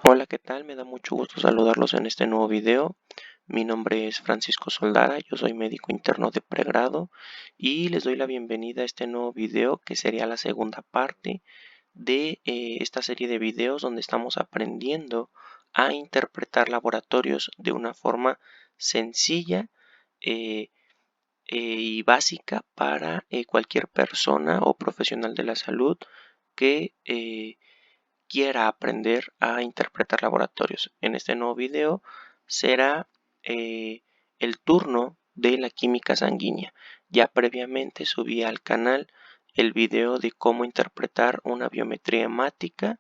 Hola, ¿qué tal? Me da mucho gusto saludarlos en este nuevo video. Mi nombre es Francisco Soldara, yo soy médico interno de pregrado y les doy la bienvenida a este nuevo video que sería la segunda parte de esta serie de videos donde estamos aprendiendo a interpretar laboratorios de una forma sencilla eh, y básica para cualquier persona o profesional de la salud que quiera aprender a interpretar laboratorios. En este nuevo video será el turno de la química sanguínea. Ya previamente subí al canal el video de cómo interpretar una biometría hemática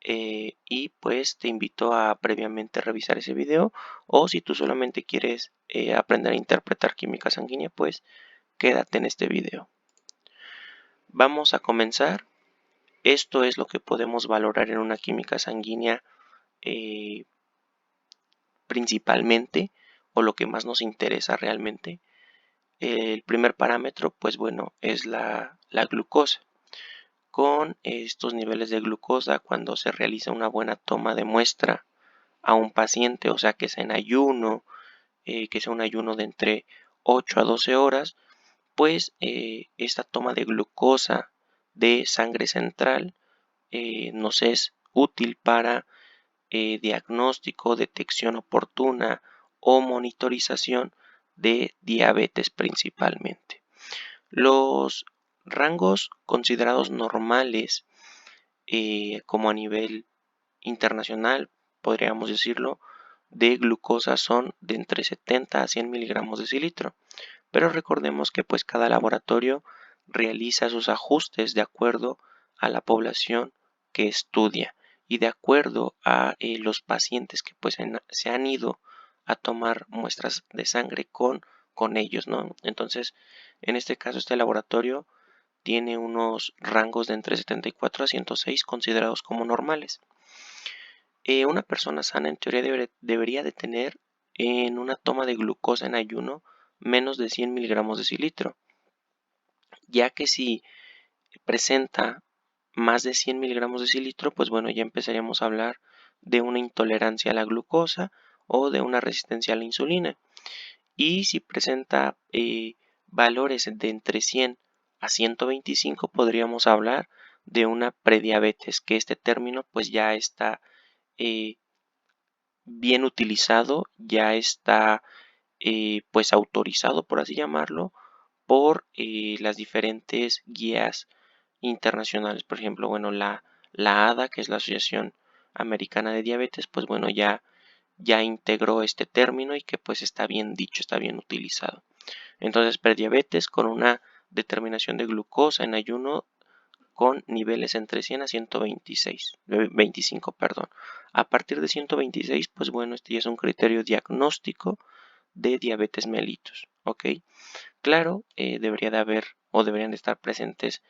y pues te invito a previamente revisar ese video, o si tú solamente quieres aprender a interpretar química sanguínea, pues quédate en este video. Vamos a comenzar. Esto es lo que podemos valorar en una química sanguínea eh, principalmente, o lo que más nos interesa realmente. El primer parámetro, pues bueno, es la glucosa. Con estos niveles de glucosa, cuando se realiza una buena toma de muestra a un paciente, o sea que sea en ayuno, que sea un ayuno de entre 8 a 12 horas, pues esta toma de glucosa de sangre central nos es útil para diagnóstico, detección oportuna o monitorización de diabetes principalmente. Los rangos considerados normales, como a nivel internacional, podríamos decirlo, de glucosa son de entre 70 a 100 miligramos de cilitro. Pero recordemos que pues cada laboratorio realiza sus ajustes de acuerdo a la población que estudia y de acuerdo a los pacientes que pues se han ido a tomar muestras de sangre con ellos, ¿no? Entonces, en este caso, este laboratorio tiene unos rangos de entre 74 a 106 considerados como normales. Una persona sana en teoría debería de tener en una toma de glucosa en ayuno menos de 100 miligramos de cilitro, ya que si presenta más de 100 miligramos de cilitro, pues bueno, ya empezaríamos a hablar de una intolerancia a la glucosa o de una resistencia a la insulina. Y si presenta valores de entre 100 a 125, podríamos hablar de una prediabetes, que este término pues ya está eh, bien utilizado, ya está pues autorizado, por así llamarlo, por las diferentes guías internacionales. Por ejemplo, bueno, la ADA, que es la Asociación Americana de Diabetes, pues bueno, ya integró este término y que pues está bien dicho, está bien utilizado. Entonces, prediabetes con una determinación de glucosa en ayuno con niveles entre 100 a 125, perdón. A partir de 126, pues bueno, este ya es un criterio diagnóstico de diabetes mellitus, ¿ok? Claro, debería de haber o deberían de estar presentes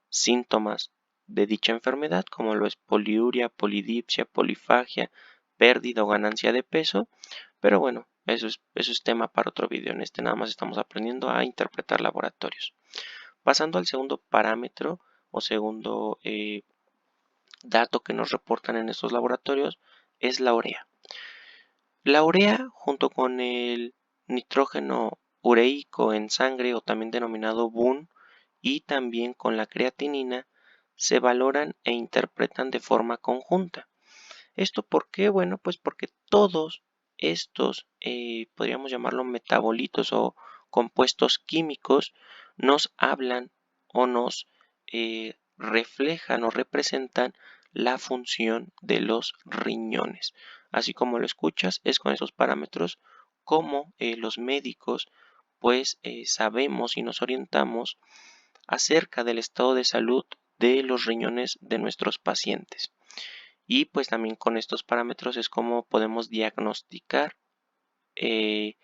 síntomas de dicha enfermedad, como lo es poliuria, polidipsia, polifagia, pérdida o ganancia de peso, pero bueno, eso es tema para otro video. En este nada más estamos aprendiendo a interpretar laboratorios. Pasando al segundo parámetro o segundo dato que nos reportan en estos laboratorios es la urea. La urea, junto con el nitrógeno ureico en sangre o también denominado BUN, y también con la creatinina, se valoran e interpretan de forma conjunta. ¿Esto por qué? Bueno, pues porque todos estos, podríamos llamarlo metabolitos o compuestos químicos, nos hablan o nos reflejan o representan la función de los riñones. Así como lo escuchas, es con esos parámetros como los médicos pues sabemos y nos orientamos acerca del estado de salud de los riñones de nuestros pacientes. Y pues también con estos parámetros es como podemos diagnosticar eh,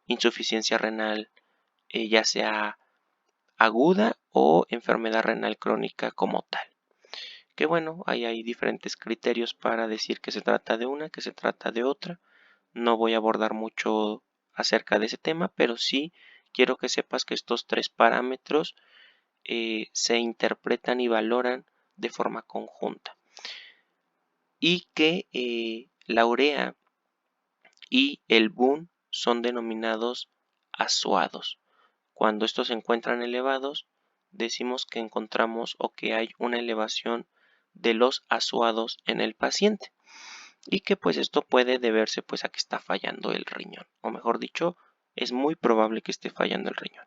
insuficiencia renal, ya sea aguda o enfermedad renal crónica como tal. Que bueno, ahí hay diferentes criterios para decir que se trata de una, que se trata de otra. No voy a abordar mucho acerca de ese tema, pero sí quiero que sepas que estos tres parámetros se interpretan y valoran de forma conjunta. y que la urea y el BUN son denominados azuados. Cuando estos se encuentran elevados, decimos que encontramos o que hay una elevación de los azuados en el paciente y que pues esto puede deberse pues a que está fallando el riñón, o mejor dicho, es muy probable que esté fallando el riñón.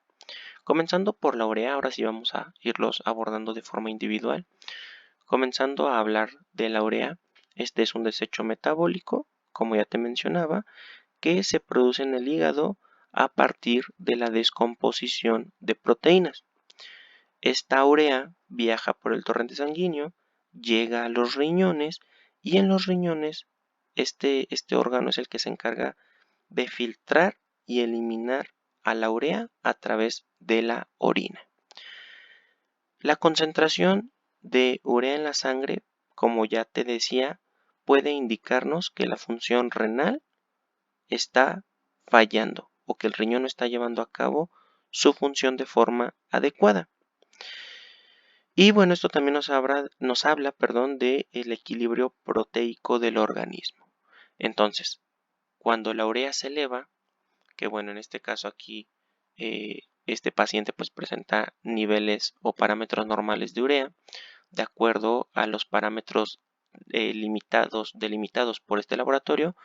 Comenzando por la urea, ahora sí vamos a irlos abordando de forma individual. Comenzando a hablar de la urea, este es un desecho metabólico, como ya te mencionaba, que se produce en el hígado a partir de la descomposición de proteínas. Esta urea viaja por el torrente sanguíneo, llega a los riñones y en los riñones este órgano es el que se encarga de filtrar y eliminar a la urea a través de la orina. La concentración de urea en la sangre, como ya te decía, puede indicarnos que la función renal está fallando o que el riñón no está llevando a cabo su función de forma adecuada. Y bueno, esto también nos habla, del equilibrio proteico del organismo. Entonces, cuando la urea se eleva, que bueno, en este caso aquí este paciente pues presenta niveles o parámetros normales de urea, de acuerdo a los parámetros delimitados por este laboratorio,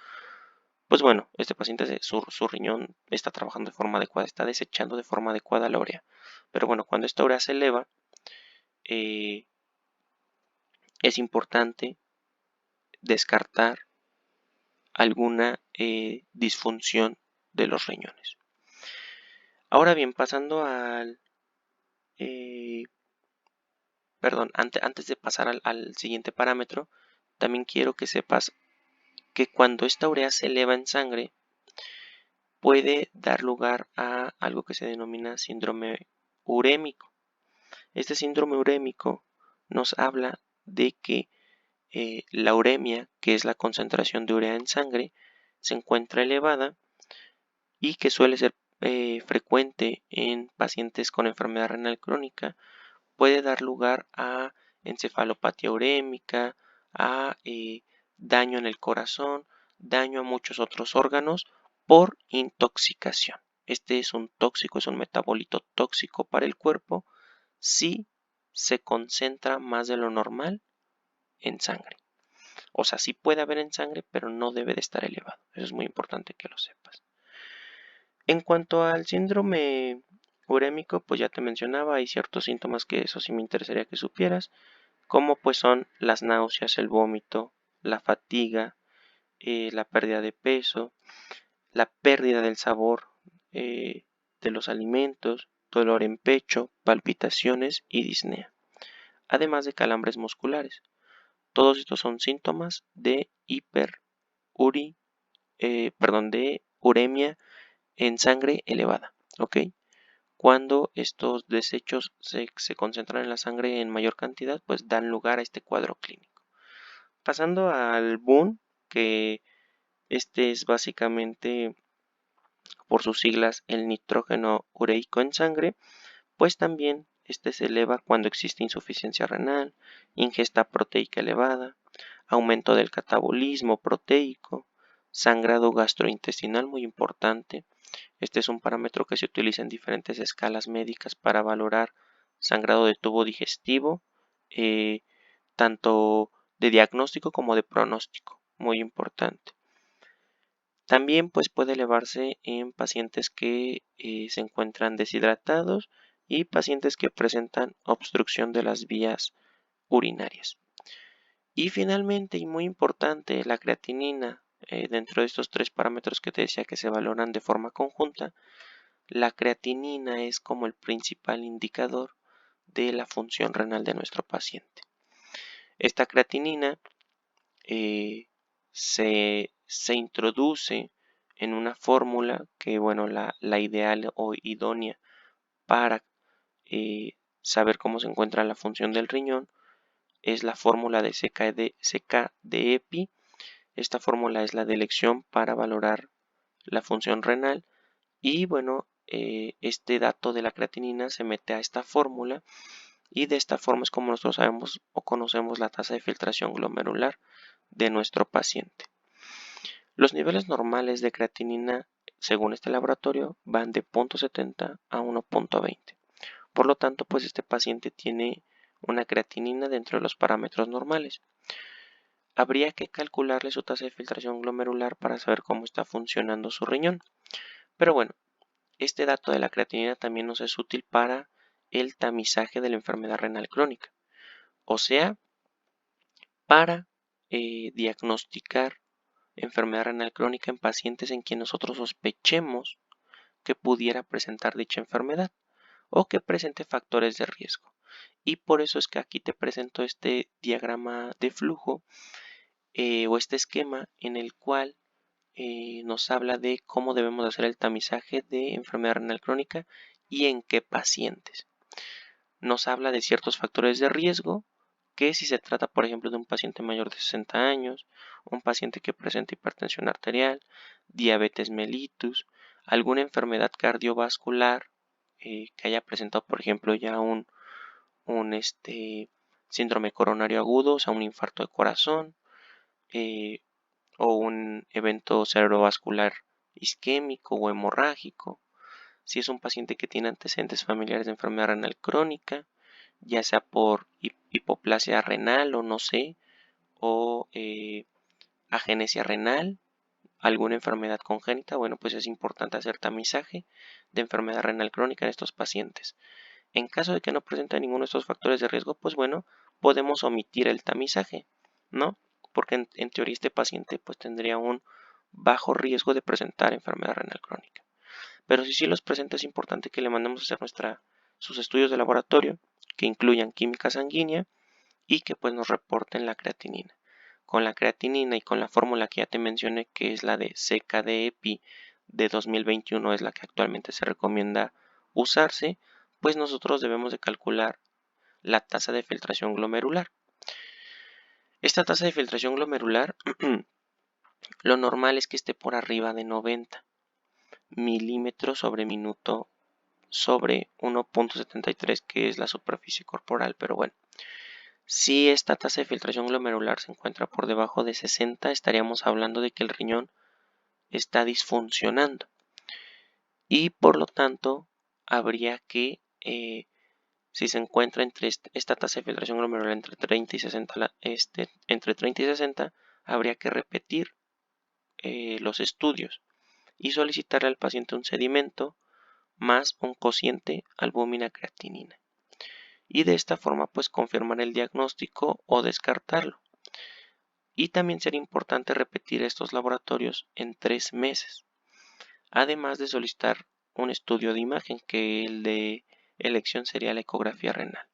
pues bueno, este paciente, su riñón está trabajando de forma adecuada, está desechando de forma adecuada la urea. Pero bueno, cuando esta urea se eleva, eh, es importante descartar alguna disfunción de los riñones. Ahora bien, pasando al... eh, antes de pasar al siguiente parámetro, también quiero que sepas que cuando esta urea se eleva en sangre, puede dar lugar a algo que se denomina síndrome urémico. Este síndrome urémico nos habla de que la uremia, que es la concentración de urea en sangre, se encuentra elevada y que suele ser frecuente en pacientes con enfermedad renal crónica, puede dar lugar a encefalopatía urémica, a daño en el corazón, daño a muchos otros órganos por intoxicación. Este es un tóxico, es un metabolito tóxico para el cuerpo si se concentra más de lo normal en sangre. O sea, sí puede haber en sangre, pero no debe de estar elevado. Eso es muy importante que lo sepas. En cuanto al síndrome urémico, pues ya te mencionaba, hay ciertos síntomas que eso sí me interesaría que supieras, como pues son las náuseas, el vómito, la fatiga, la pérdida de peso, la pérdida del sabor de los alimentos, dolor en pecho, palpitaciones y disnea, además de calambres musculares. Todos estos son síntomas de de uremia en sangre elevada, ¿ok? Cuando estos desechos se concentran en la sangre en mayor cantidad, pues dan lugar a este cuadro clínico. Pasando al BUN, que este es básicamente por sus siglas el nitrógeno ureico en sangre, pues también este se eleva cuando existe insuficiencia renal, ingesta proteica elevada, aumento del catabolismo proteico, sangrado gastrointestinal muy importante. Este es un parámetro que se utiliza en diferentes escalas médicas para valorar sangrado de tubo digestivo, eh, tanto de diagnóstico como de pronóstico, muy importante. También pues puede elevarse en pacientes que se encuentran deshidratados y pacientes que presentan obstrucción de las vías urinarias. Y finalmente, y muy importante, la creatinina, dentro de estos tres parámetros que te decía que se valoran de forma conjunta, la creatinina es como el principal indicador de la función renal de nuestro paciente. Esta creatinina se introduce en una fórmula que, bueno, la ideal o idónea para saber cómo se encuentra la función del riñón es la fórmula de CK de EPI. Esta fórmula es la de elección para valorar la función renal y bueno, este dato de la creatinina se mete a esta fórmula y de esta forma es como nosotros sabemos o conocemos la tasa de filtración glomerular de nuestro paciente. Los niveles normales de creatinina, según este laboratorio, van de 0.70 a 1.20. Por lo tanto, pues este paciente tiene una creatinina dentro de los parámetros normales. Habría que calcularle su tasa de filtración glomerular para saber cómo está funcionando su riñón. Pero bueno, este dato de la creatinina también nos es útil para el tamizaje de la enfermedad renal crónica, o sea, para diagnosticar enfermedad renal crónica en pacientes en quien nosotros sospechemos que pudiera presentar dicha enfermedad o que presente factores de riesgo. Y por eso es que aquí te presento este diagrama de flujo o este esquema en el cual nos habla de cómo debemos hacer el tamizaje de enfermedad renal crónica y en qué pacientes. Nos habla de ciertos factores de riesgo, que si se trata, por ejemplo, de un paciente mayor de 60 años, un paciente que presenta hipertensión arterial, diabetes mellitus, alguna enfermedad cardiovascular que haya presentado, por ejemplo, ya un síndrome coronario agudo, o sea, un infarto de corazón, o un evento cerebrovascular isquémico o hemorrágico. Si es un paciente que tiene antecedentes familiares de enfermedad renal crónica, ya sea por hipoplasia renal o no sé, o agenesia renal, alguna enfermedad congénita, bueno, pues es importante hacer tamizaje de enfermedad renal crónica en estos pacientes. En caso de que no presente ninguno de estos factores de riesgo, pues bueno, podemos omitir el tamizaje, ¿no? Porque en teoría este paciente pues tendría un bajo riesgo de presentar enfermedad renal crónica. Pero si sí los presenta, es importante que le mandemos a hacer sus estudios de laboratorio, que incluyan química sanguínea y que pues nos reporten la creatinina. Con la creatinina y con la fórmula que ya te mencioné, que es la de CKD-EPI de 2021, es la que actualmente se recomienda usarse, pues nosotros debemos de calcular la tasa de filtración glomerular. Esta tasa de filtración glomerular, lo normal es que esté por arriba de 90 milímetros sobre minuto sobre 1.73, que es la superficie corporal, pero bueno. Si esta tasa de filtración glomerular se encuentra por debajo de 60, estaríamos hablando de que el riñón está disfuncionando y por lo tanto habría que, si se encuentra entre esta tasa de filtración glomerular entre 30 y 60, entre 30 y 60, habría que repetir los estudios y solicitarle al paciente un sedimento más un cociente albúmina-creatinina. Y de esta forma pues confirmar el diagnóstico o descartarlo. Y también sería importante repetir estos laboratorios en 3 meses, además de solicitar un estudio de imagen, que el de elección sería la ecografía renal.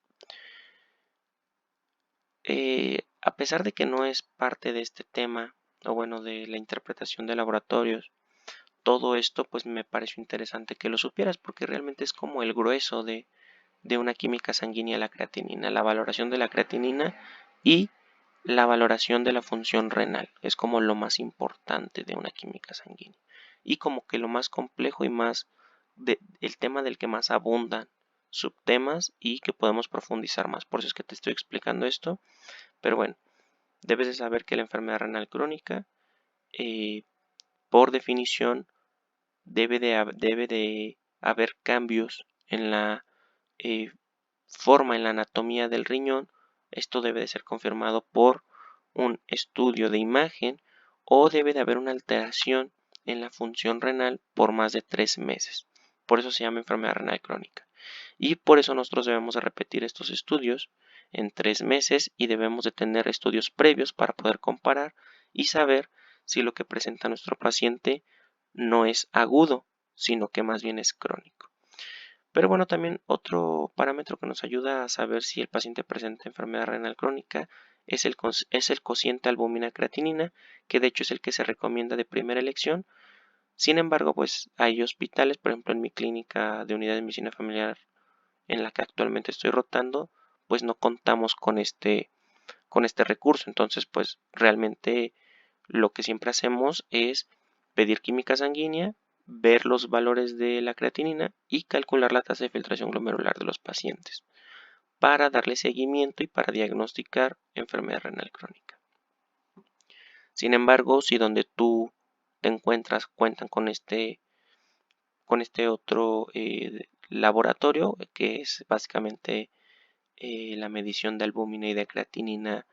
A pesar de que no es parte de este tema, o bueno, de la interpretación de laboratorios, todo esto pues me pareció interesante que lo supieras, porque realmente es como el grueso de una química sanguínea, la creatinina, la valoración de la creatinina y la valoración de la función renal. Es como lo más importante de una química sanguínea. Y como que lo más complejo y más el tema del que más abundan subtemas y que podemos profundizar más. Por eso es que te estoy explicando esto. Pero bueno, debes de saber que la enfermedad renal crónica, por definición, debe de haber cambios en la forma, en la anatomía del riñón. Esto debe de ser confirmado por un estudio de imagen o debe de haber una alteración en la función renal por más de 3 meses. Por eso se llama enfermedad renal crónica. Y por eso nosotros debemos de repetir estos estudios en 3 meses y debemos de tener estudios previos para poder comparar y saber si lo que presenta nuestro paciente no es agudo, sino que más bien es crónico. Pero bueno, también otro parámetro que nos ayuda a saber si el paciente presenta enfermedad renal crónica es el cociente albúmina-creatinina, que de hecho es el que se recomienda de primera elección. Sin embargo, pues hay hospitales, por ejemplo en mi clínica de unidad de medicina familiar en la que actualmente estoy rotando, pues no contamos con este recurso. Entonces, pues realmente lo que siempre hacemos es pedir química sanguínea, ver los valores de la creatinina y calcular la tasa de filtración glomerular de los pacientes para darle seguimiento y para diagnosticar enfermedad renal crónica. Sin embargo, si donde tú te encuentras cuentan con este otro laboratorio, que es básicamente la medición de albúmina y de creatinina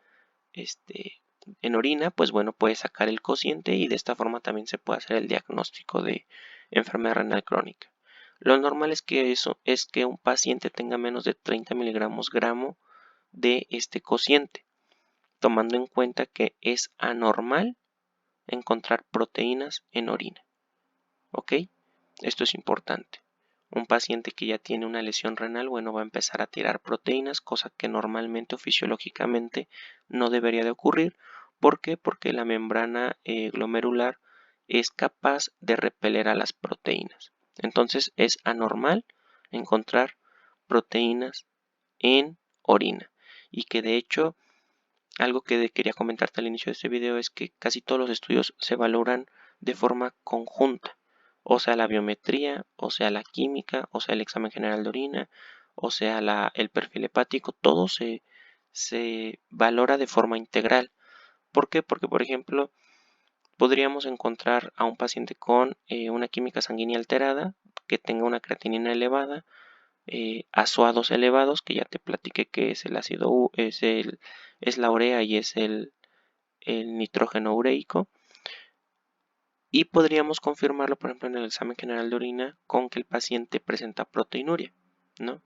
en orina, pues bueno, puedes sacar el cociente y de esta forma también se puede hacer el diagnóstico de enfermedad renal crónica. Lo normal es que un paciente tenga menos de 30 miligramos gramo de este cociente, tomando en cuenta que es anormal encontrar proteínas en orina. ¿Ok? Esto es importante. Un paciente que ya tiene una lesión renal, bueno, va a empezar a tirar proteínas, cosa que normalmente o fisiológicamente no debería de ocurrir. ¿Por qué? Porque la membrana glomerular es capaz de repeler a las proteínas. Entonces es anormal encontrar proteínas en orina. Y que de hecho, algo que quería comentarte al inicio de este video es que casi todos los estudios se valoran de forma conjunta, o sea la biometría, o sea la química, o sea el examen general de orina, o sea el perfil hepático, todo se valora de forma integral. ¿Por qué? Porque, por ejemplo, podríamos encontrar a un paciente con una química sanguínea alterada, que tenga una creatinina elevada, azuados elevados, que ya te platiqué que es el ácido U, es la urea y es el nitrógeno ureico, y podríamos confirmarlo, por ejemplo, en el examen general de orina con que el paciente presenta proteinuria, ¿no?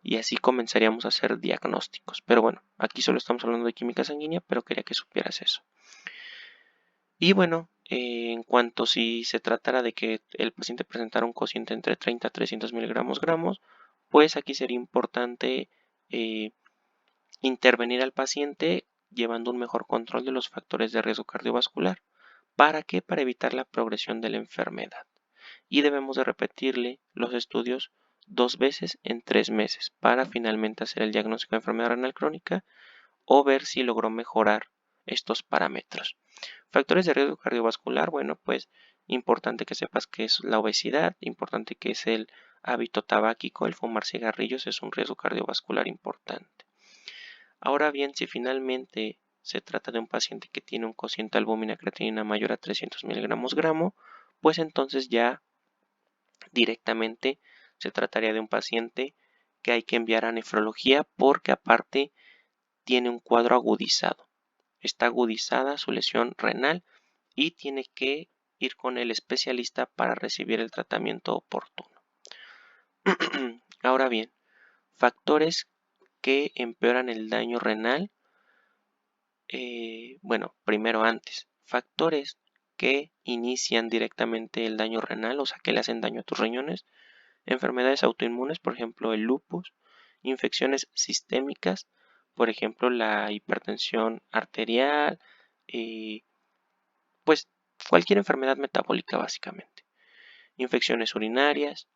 Y así comenzaríamos a hacer diagnósticos. Pero bueno, aquí solo estamos hablando de química sanguínea, pero quería que supieras eso. Y bueno, en cuanto si se tratara de que el paciente presentara un cociente entre 30 a 300 miligramos gramos, pues aquí sería importante intervenir al paciente llevando un mejor control de los factores de riesgo cardiovascular. ¿Para qué? Para evitar la progresión de la enfermedad. Y debemos de repetirle los estudios 2 veces en 3 meses para finalmente hacer el diagnóstico de enfermedad renal crónica o ver si logró mejorar estos parámetros. Factores de riesgo cardiovascular, bueno, pues importante que sepas que es la obesidad, importante que es el hábito tabáquico, el fumar cigarrillos es un riesgo cardiovascular importante. Ahora bien, si finalmente se trata de un paciente que tiene un cociente albúmina creatinina mayor a 300 miligramos gramo, pues entonces ya directamente se trataría de un paciente que hay que enviar a nefrología porque aparte tiene un cuadro agudizado. Está agudizada su lesión renal y tiene que ir con el especialista para recibir el tratamiento oportuno. Ahora bien, factores que empeoran el daño renal. Bueno, primero antes, factores que inician directamente el daño renal, o sea, que le hacen daño a tus riñones, enfermedades autoinmunes, por ejemplo, el lupus, infecciones sistémicas, por ejemplo, la hipertensión arterial, pues cualquier enfermedad metabólica básicamente, infecciones urinarias,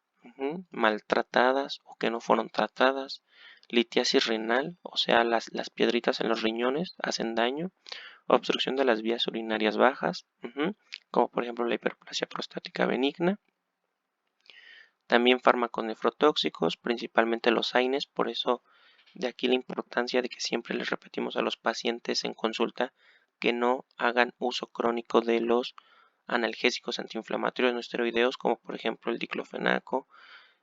maltratadas o que no fueron tratadas, litiasis renal, o sea, las piedritas en los riñones hacen daño, obstrucción de las vías urinarias bajas, como por ejemplo la hiperplasia prostática benigna. También fármacos nefrotóxicos, principalmente los AINES, por eso de aquí la importancia de que siempre les repetimos a los pacientes en consulta que no hagan uso crónico de los analgésicos antiinflamatorios no esteroideos, como por ejemplo el diclofenaco,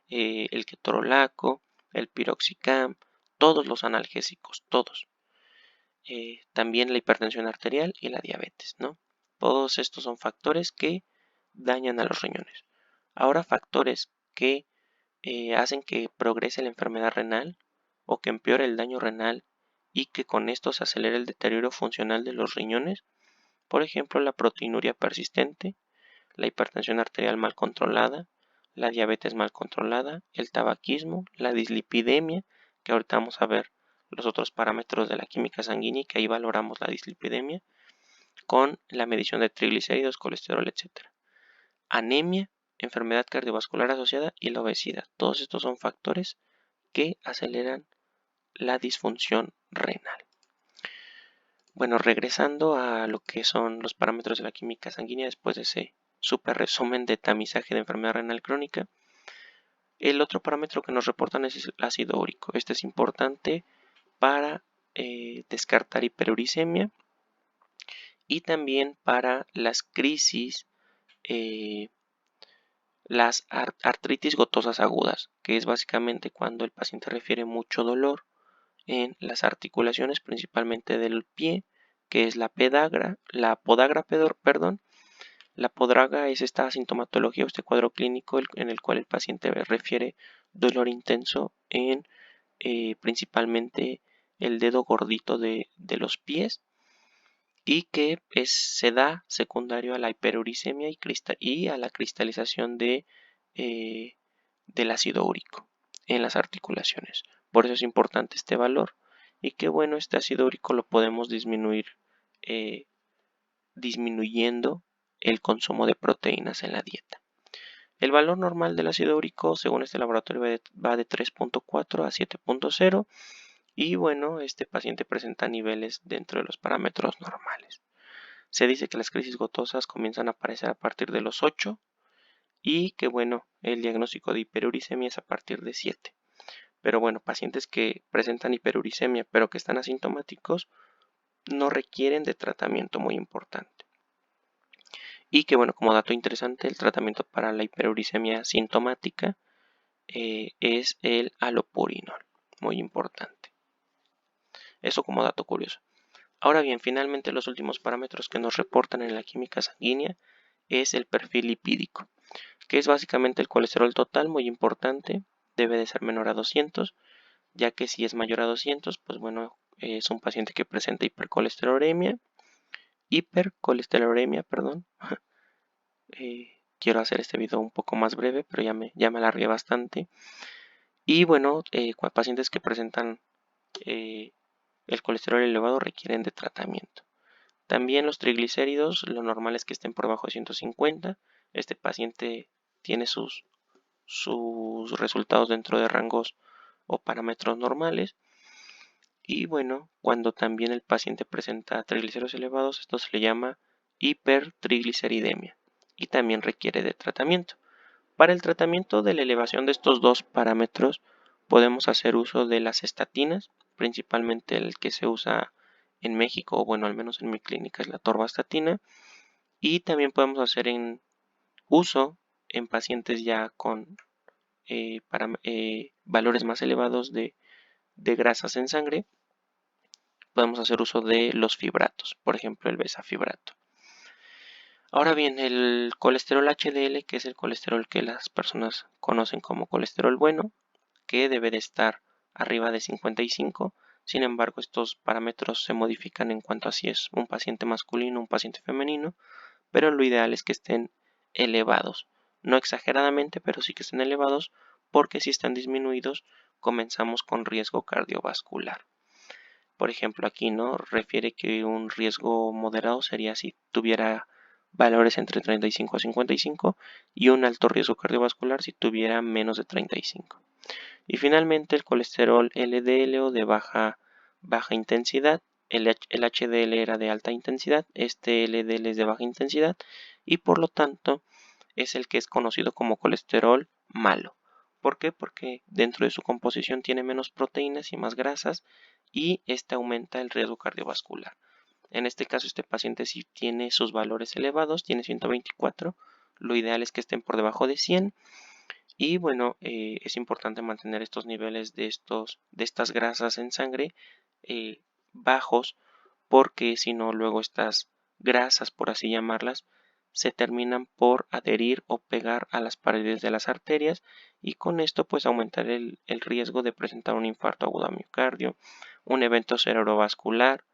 el ketorolaco, el piroxicam, todos los analgésicos, todos. También la hipertensión arterial y la diabetes, ¿no? Todos estos son factores que dañan a los riñones. Ahora, factores que hacen que progrese la enfermedad renal o que empeore el daño renal y que con esto se acelere el deterioro funcional de los riñones, por ejemplo, la proteinuria persistente, la hipertensión arterial mal controlada, la diabetes mal controlada, el tabaquismo, la dislipidemia, que ahorita vamos a ver los otros parámetros de la química sanguínea y que ahí valoramos la dislipidemia con la medición de triglicéridos, colesterol, etc. Anemia, enfermedad cardiovascular asociada y la obesidad. Todos estos son factores que aceleran la disfunción renal. Bueno, regresando a lo que son los parámetros de la química sanguínea después de ese super resumen de tamizaje de enfermedad renal crónica, el otro parámetro que nos reportan es el ácido úrico. Este es importante para descartar hiperuricemia y también para las crisis, las artritis gotosas agudas, que es básicamente cuando el paciente refiere mucho dolor en las articulaciones, principalmente del pie, que es la podagra, perdón. La podagra es esta sintomatología o este cuadro clínico en el cual el paciente refiere dolor intenso en principalmente el dedo gordito de los pies y que se da secundario a la hiperuricemia y a la cristalización del ácido úrico en las articulaciones. Por eso es importante este valor y que bueno, este ácido úrico lo podemos disminuir eh, disminuyendo el consumo de proteínas en la dieta. El valor normal del ácido úrico según este laboratorio va de 3.4 a 7.0 y bueno, este paciente presenta niveles dentro de los parámetros normales. Se dice que las crisis gotosas comienzan a aparecer a partir de los 8 y que bueno, el diagnóstico de hiperuricemia es a partir de 7. Pero bueno, pacientes que presentan hiperuricemia pero que están asintomáticos no requieren de tratamiento muy importante. Y que bueno, como dato interesante, el tratamiento para la hiperuricemia sintomática es el alopurinol, muy importante. Eso como dato curioso. Ahora bien, finalmente los últimos parámetros que nos reportan en la química sanguínea es el perfil lipídico, que es básicamente el colesterol total, muy importante, debe de ser menor a 200, ya que si es mayor a 200, pues bueno, es un paciente que presenta hipercolesterolemia, perdón. Quiero hacer este video un poco más breve, pero ya me alargué bastante. Y bueno, pacientes que presentan el colesterol elevado requieren de tratamiento. También los triglicéridos, lo normal es que estén por debajo de 150. Este paciente tiene sus resultados dentro de rangos o parámetros normales. Y bueno, cuando también el paciente presenta triglicéridos elevados, esto se le llama hipertrigliceridemia y también requiere de tratamiento. Para el tratamiento de la elevación de estos dos parámetros podemos hacer uso de las estatinas, principalmente el que se usa en México, o bueno, al menos en mi clínica es la torvastatina, y también podemos hacer uso en pacientes ya con valores más elevados de grasas en sangre, podemos hacer uso de los fibratos, por ejemplo el besafibrato. Ahora bien, el colesterol HDL, que es el colesterol que las personas conocen como colesterol bueno, que debe de estar arriba de 55. Sin embargo, estos parámetros se modifican en cuanto a si es un paciente masculino o un paciente femenino, pero lo ideal es que estén elevados. No exageradamente, pero sí que estén elevados, porque si están disminuidos, comenzamos con riesgo cardiovascular. Por ejemplo, aquí no refiere que un riesgo moderado sería si tuviera valores entre 35 a 55 y un alto riesgo cardiovascular si tuviera menos de 35. Y finalmente el colesterol LDL o de baja intensidad, el HDL era de alta intensidad, este LDL es de baja intensidad y por lo tanto es el que es conocido como colesterol malo. ¿Por qué? Porque dentro de su composición tiene menos proteínas y más grasas y este aumenta el riesgo cardiovascular. En este caso, este paciente si tiene sus valores elevados, tiene 124, lo ideal es que estén por debajo de 100 y bueno, es importante mantener estos niveles de estas grasas en sangre bajos porque si no luego estas grasas, por así llamarlas, se terminan por adherir o pegar a las paredes de las arterias y con esto pues aumentar el riesgo de presentar un infarto agudo a miocardio, un evento cerebrovascular,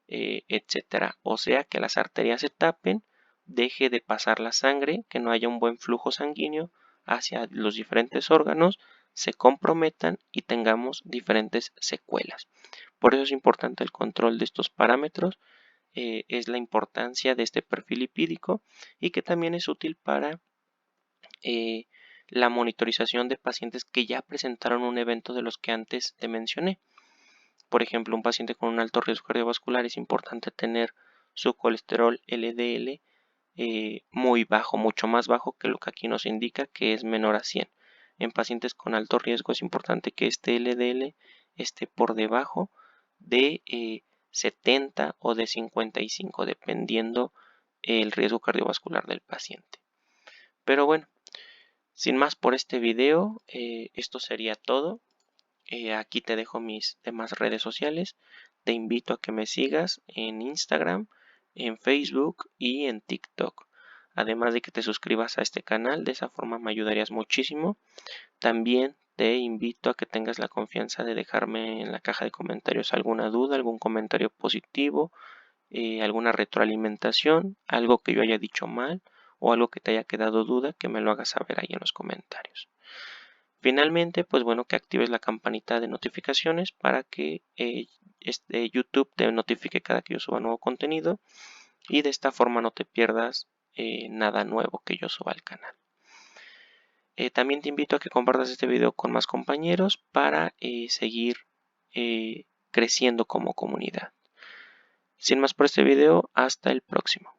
etcétera. O sea que las arterias se tapen, deje de pasar la sangre, que no haya un buen flujo sanguíneo hacia los diferentes órganos, se comprometan y tengamos diferentes secuelas. Por eso es importante el control de estos parámetros, es la importancia de este perfil lipídico y que también es útil para eh, la monitorización de pacientes que ya presentaron un evento de los que antes te mencioné. Por ejemplo, un paciente con un alto riesgo cardiovascular es importante tener su colesterol LDL muy bajo, mucho más bajo que lo que aquí nos indica que es menor a 100. En pacientes con alto riesgo es importante que este LDL esté por debajo de 70 o de 55, dependiendo el riesgo cardiovascular del paciente. Pero bueno, sin más por este video, esto sería todo. Aquí te dejo mis demás redes sociales. Te invito a que me sigas en Instagram, en Facebook y en TikTok. Además de que te suscribas a este canal, de esa forma me ayudarías muchísimo. También te invito a que tengas la confianza de dejarme en la caja de comentarios alguna duda, algún comentario positivo, alguna retroalimentación, algo que yo haya dicho mal o algo que te haya quedado duda, que me lo hagas saber ahí en los comentarios. Finalmente, pues bueno, que actives la campanita de notificaciones para que YouTube te notifique cada que yo suba nuevo contenido y de esta forma no te pierdas nada nuevo que yo suba al canal. También te invito a que compartas este video con más compañeros para seguir creciendo como comunidad. Sin más por este video, hasta el próximo.